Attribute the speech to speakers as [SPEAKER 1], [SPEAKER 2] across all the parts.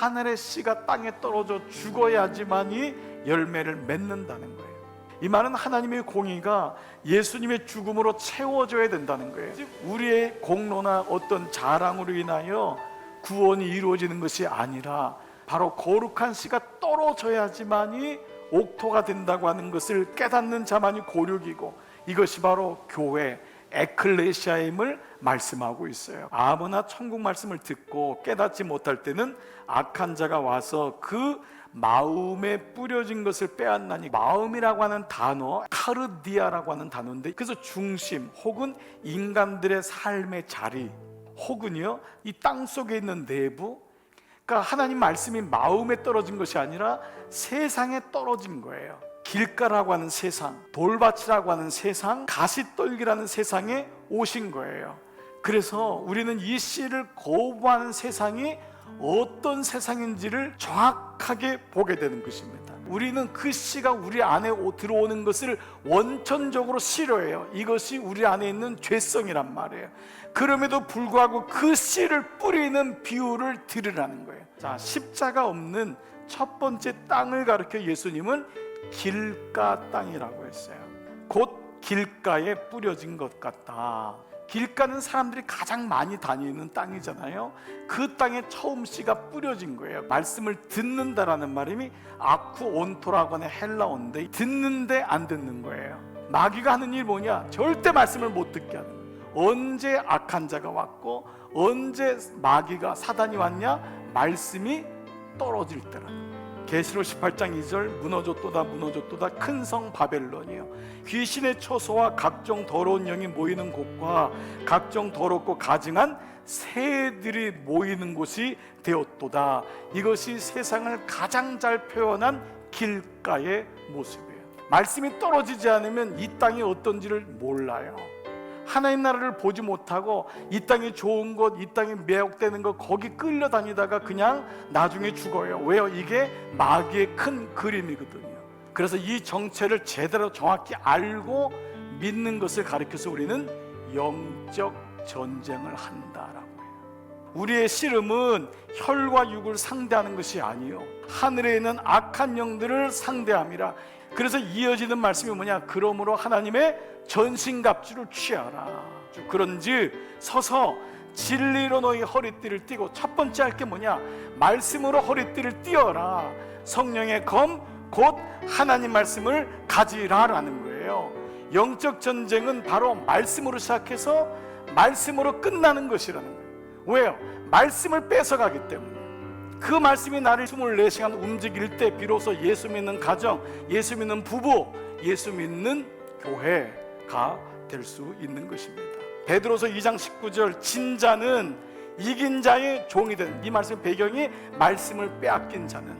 [SPEAKER 1] 하늘의 씨가 땅에 떨어져 죽어야지만이 열매를 맺는다는 거예요. 이 말은 하나님의 공의가 예수님의 죽음으로 채워져야 된다는 거예요. 우리의 공로나 어떤 자랑으로 인하여 구원이 이루어지는 것이 아니라 바로 거룩한 씨가 떨어져야지만이 옥토가 된다고 하는 것을 깨닫는 자만이 고륙이고, 이것이 바로 교회 에클레시아임을 말씀하고 있어요. 아무나 천국 말씀을 듣고 깨닫지 못할 때는 악한 자가 와서 그 마음에 뿌려진 것을 빼앗나니, 마음이라고 하는 단어 카르디아라고 하는 단어인데, 그래서 중심 혹은 인간들의 삶의 자리 혹은요 이 땅 속에 있는 내부, 그러니까 하나님 말씀이 마음에 떨어진 것이 아니라 세상에 떨어진 거예요. 길가라고 하는 세상, 돌밭이라고 하는 세상, 가시떨기라는 세상에 오신 거예요. 그래서 우리는 이 씨를 거부하는 세상이 어떤 세상인지를 정확하게 보게 되는 것입니다. 우리는 그 씨가 우리 안에 들어오는 것을 원천적으로 싫어해요. 이것이 우리 안에 있는 죄성이란 말이에요. 그럼에도 불구하고 그 씨를 뿌리는 비유를 들으라는 거예요. 자, 십자가 없는 첫 번째 땅을 가리켜 예수님은 길가 땅이라고 했어요. 곧 길가에 뿌려진 것 같다. 길가는 사람들이 가장 많이 다니는 땅이잖아요. 그 땅에 처음 씨가 뿌려진 거예요. 말씀을 듣는다라는 말이 아쿠온토라고 하는 헬라어인데, 듣는데 안 듣는 거예요. 마귀가 하는 일이 뭐냐? 절대 말씀을 못 듣게 하는 거예요. 언제 악한 자가 왔고 언제 마귀가 사단이 왔냐? 말씀이 떨어질 때라는 거예요. 계시록 18장 2절 무너졌도다 무너졌도다 큰 성 바벨론이요, 귀신의 처소와 각종 더러운 영이 모이는 곳과 각종 더럽고 가증한 새들이 모이는 곳이 되었도다. 이것이 세상을 가장 잘 표현한 길가의 모습이에요. 말씀이 떨어지지 않으면 이 땅이 어떤지를 몰라요. 하나님 나라를 보지 못하고 이 땅이 좋은 것, 이 땅이 매혹되는 것, 거기 끌려다니다가 그냥 나중에 죽어요. 왜요? 이게 마귀의 큰 그림이거든요. 그래서 이 정체를 제대로 정확히 알고 믿는 것을 가리켜서 우리는 영적 전쟁을 한다라고 해요. 우리의 씨름은 혈과 육을 상대하는 것이 아니요, 하늘에 있는 악한 영들을 상대함이라. 그래서 이어지는 말씀이 뭐냐? 그러므로 하나님의 전신갑주를 취하라. 그런즉 서서 진리로 너희 허리띠를 띠고, 첫 번째 할 게 뭐냐? 말씀으로 허리띠를 띠어라. 성령의 검 곧 하나님 말씀을 가지라라는 거예요. 영적 전쟁은 바로 말씀으로 시작해서 말씀으로 끝나는 것이라는 거예요. 왜요? 말씀을 뺏어가기 때문에. 그 말씀이 나를 24시간 움직일 때 비로소 예수 믿는 가정, 예수 믿는 부부, 예수 믿는 교회가 될 수 있는 것입니다. 베드로서 2장 19절 진자는 이긴 자의 종이 된, 이 말씀 배경이 말씀을 빼앗긴 자는,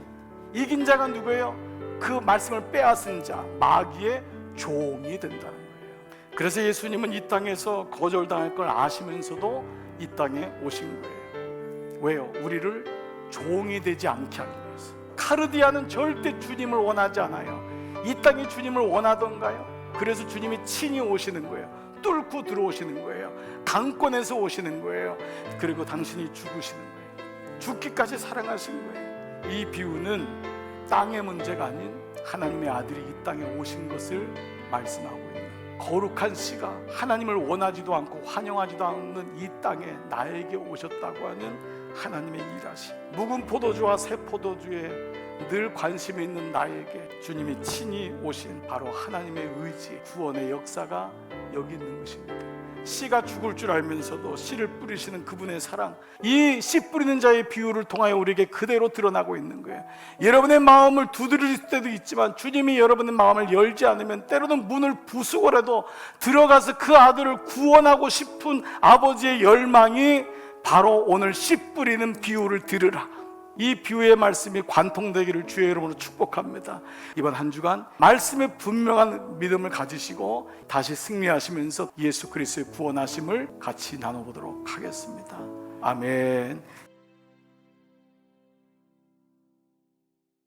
[SPEAKER 1] 이긴 자가 누구예요? 그 말씀을 빼앗은 자, 마귀의 종이 된다는 거예요. 그래서 예수님은 이 땅에서 거절당할 걸 아시면서도 이 땅에 오신 거예요. 왜요? 우리를 종이 되지 않게 하기 위해서. 카르디아는 절대 주님을 원하지 않아요. 이 땅이 주님을 원하던가요? 그래서 주님이 친히 오시는 거예요. 뚫고 들어오시는 거예요. 강권에서 오시는 거예요. 그리고 당신이 죽으시는 거예요. 죽기까지 사랑하신 거예요. 이 비유는 땅의 문제가 아닌 하나님의 아들이 이 땅에 오신 것을 말씀하고 있는, 거룩한 씨가 하나님을 원하지도 않고 환영하지도 않는 이 땅에 나에게 오셨다고 하는 하나님의 일하심. 묵은 포도주와 새 포도주에 늘 관심이 있는 나에게 주님이 친히 오신 바로 하나님의 의지, 구원의 역사가 여기 있는 것입니다. 씨가 죽을 줄 알면서도 씨를 뿌리시는 그분의 사랑, 이 씨 뿌리는 자의 비유를 통하여 우리에게 그대로 드러나고 있는 거예요. 여러분의 마음을 두드릴 때도 있지만 주님이 여러분의 마음을 열지 않으면 때로는 문을 부수고라도 들어가서 그 아들을 구원하고 싶은 아버지의 열망이 바로 오늘 씨 뿌리는 비유를 들으라, 이 비유의 말씀이 관통되기를 주의 이름으로 축복합니다. 이번 한 주간 말씀에 분명한 믿음을 가지시고 다시 승리하시면서 예수 그리스도의 구원하심을 같이 나눠보도록 하겠습니다. 아멘.